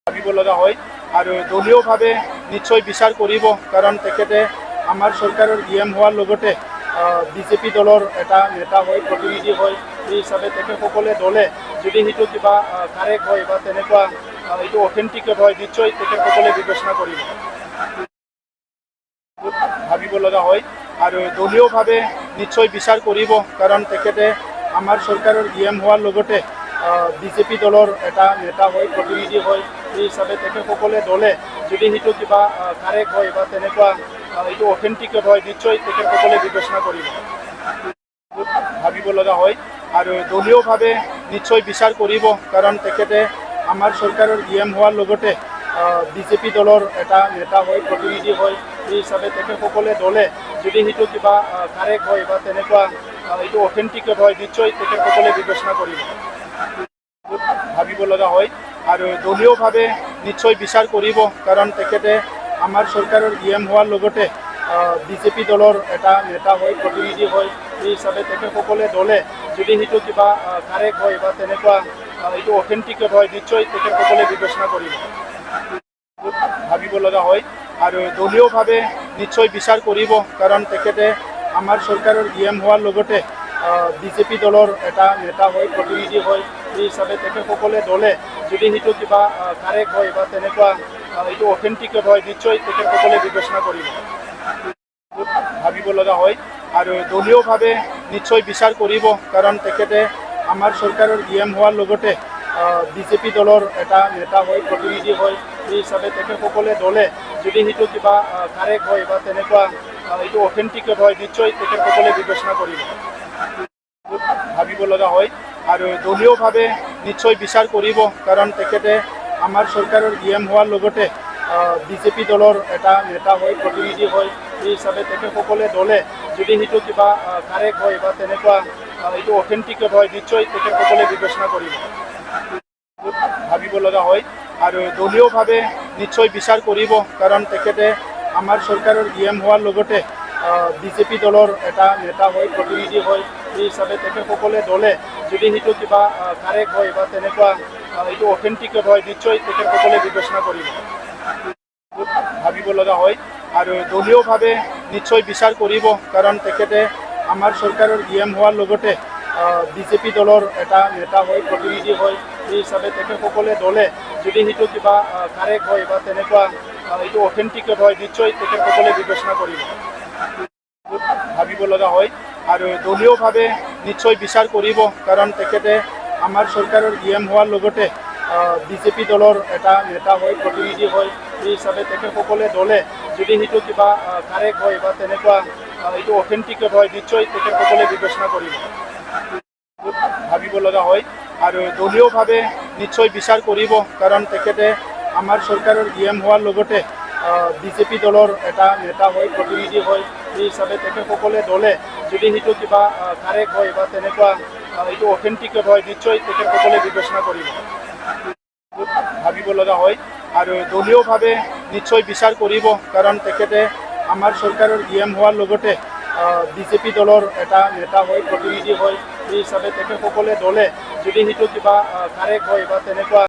ভাবিব লগা হয় আৰু দলীয়ভাৱে নিশ্চয় বিচাৰ কৰিব, কাৰণ তেখেতে আমাৰ চৰকাৰৰ DM হোৱাৰ লগতে বিজেপি দলৰ এটা নেতা হয়, প্ৰতিনিধি হয়। সেই হিচাপে তেখেতসকলে দলে যদি সেইটো কিবা কাৰেক্ট হয় বা তেনেকুৱা এইটো অথেণ্টিকেট হয়, নিশ্চয় তেখেতসকলে বিবেচনা কৰিব, ভাবিব লগা হয় আৰু দলীয়ভাৱে নিশ্চয় বিচাৰ কৰিব, কাৰণ তেখেতে আমাৰ চৰকাৰৰ DM হোৱাৰ লগতে বিজেপি দলৰ এটা নেতা হয়, প্ৰতিনিধি হয়। সেই হিচাপে তেখেতসকলে দলে যদি সেইটো কিবা কাৰেক্ট হয় বা তেনেকুৱা এইটো অথেণ্টিকেট হয়, নিশ্চয় তেখেতসকলে বিবেচনা কৰিব, ভাবিব লগা হয় আৰু দলীয়ভাৱে নিশ্চয় বিচাৰ কৰিব, কাৰণ তেখেতে আমাৰ চৰকাৰৰ DM হোৱাৰ লগতে বিজেপি দলৰ এটা নেতা হয়, প্ৰতিনিধি হয়। সেই হিচাপে তেখেতসকলে দলে যদি সেইটো কিবা কাৰেক্ট হয় বা তেনেকুৱা এইটো অথেণ্টিকেট হয়, নিশ্চয় তেখেতসকলে বিবেচনা কৰিব, ভাবিব লগা হয় আৰু দলীয়ভাৱে নিশ্চয় বিচাৰ কৰিব, কাৰণ তেখেতে আমাৰ চৰকাৰৰ DM হোৱাৰ লগতে বিজেপি দলৰ এটা নেতা হয়, প্ৰতিনিধি হয়। সেই হিচাপে তেখেতসকলে দলে যদি সেইটো কিবা কাৰেক্ট হয় বা তেনেকুৱা এইটো অথেণ্টিকেট হয়, নিশ্চয় তেখেতসকলে বিবেচনা কৰিব, ভাবিব লগা হয় আৰু দলীয়ভাৱে নিশ্চয় বিচাৰ কৰিব, কাৰণ তেখেতে আমাৰ চৰকাৰৰ DM হোৱাৰ লগতে বিজেপি দলৰ এটা নেতা হয়, প্ৰতিনিধি হয়। সেই হিচাপে তেখেতসকলে দলে যদি সেইটো কিবা কাৰেক্ট হয় বা তেনেকুৱা এইটো অথেণ্টিকেট হয়, নিশ্চয় তেখেতসকলে বিবেচনা কৰিব, ভাবিব লগা হয় আৰু দলীয়ভাৱে নিশ্চয় বিচাৰ কৰিব, কাৰণ তেখেতে আমাৰ চৰকাৰৰ DM হোৱাৰ লগতে বিজেপি দলৰ এটা নেতা হয়, প্ৰতিনিধি হয়। সেই হিচাপে তেখেতসকলে দলে যদি সেইটো কিবা কাৰেক্ট হয় বা তেনেকুৱা এইটো অথেণ্টিকেট হয়, নিশ্চয় তেখেতসকলে বিবেচনা কৰিব, ভাবিব লগা হয় আৰু দলীয়ভাৱে নিশ্চয় বিচাৰ কৰিব, কাৰণ তেখেতে আমাৰ চৰকাৰৰ DM হোৱাৰ লগতে বিজেপি দলৰ এটা নেতা হয়, প্ৰতিনিধি হয়। সেই হিচাপে তেখেতসকলে দলে যদি সেইটো কিবা কাৰেক্ট হয় বা তেনেকুৱা এইটো অথেণ্টিকেট হয়, নিশ্চয় তেখেতসকলে বিবেচনা কৰিব, ভাবিব লগা হয় আৰু দলীয়ভাৱে নিশ্চয় বিচাৰ কৰিব, কাৰণ তেখেতে আমাৰ চৰকাৰৰ DM হোৱাৰ লগতে বিজেপি দলৰ এটা নেতা হয়, প্ৰতিনিধি হয়। সেই হিচাপে তেখেতসকলে দলে যদি সেইটো কিবা কাৰেক্ট হয় বা তেনেকুৱা এইটো অথেণ্টিকেট হয়, নিশ্চয় তেখেতসকলে বিবেচনা কৰিব, ভাবিব লগা হয় আৰু দলীয়ভাৱে নিশ্চয় বিচাৰ কৰিব, কাৰণ তেখেতে আমাৰ চৰকাৰৰ DM হোৱাৰ লগতে বিজেপি দলৰ এটা নেতা হয়, প্ৰতিনিধি হয়। সেই হিচাপে তেখেতসকলে দলে যদি সেইটো কিবা কাৰেক্ট হয় বা তেনেকুৱা এইটো অথেণ্টিকেট হয়, নিশ্চয় তেখেতসকলে বিবেচনা কৰিব, ভাবিব লগা হয় আৰু দলীয়ভাৱে নিশ্চয় বিচাৰ কৰিব, কাৰণ তেখেতে আমাৰ চৰকাৰৰ DM হোৱাৰ লগতে বিজেপি দলৰ এটা নেতা হয়, প্ৰতিনিধি হয়। সেই হিচাপে তেখেতসকলে দলে যদি সেইটো কিবা কাৰেক্ট হয় বা তেনেকুৱা এইটো অথেণ্টিকেট হয়, নিশ্চয় তেখেতসকলে বিবেচনা কৰিব, ভাবিব লগা হয় আৰু দলীয়ভাৱে নিশ্চয় বিচাৰ কৰিব, কাৰণ তেখেতে আমাৰ চৰকাৰৰ DM হোৱাৰ লগতে বিজেপি দলৰ এটা নেতা হয়, প্ৰতিনিধি হয়। সেই হিচাপে তেখেতসকলে দলে যদি সেইটো কিবা কাৰেক্ট হয় বা তেনেকুৱা এইটো অথেণ্টিকেট হয়, নিশ্চয় তেখেতসকলে বিবেচনা কৰিব, ভাবিব লগা হয় আৰু দলীয়ভাৱে নিশ্চয় বিচাৰ কৰিব, কাৰণ তেখেতে আমাৰ চৰকাৰৰ DM হোৱাৰ লগতে বিজেপি দলৰ এটা নেতা হয়, প্ৰতিনিধি হয়। সেই হিচাপে তেখেতসকলে দলে যদি সেইটো কিবা কাৰেক্ট হয় বা তেনেকুৱা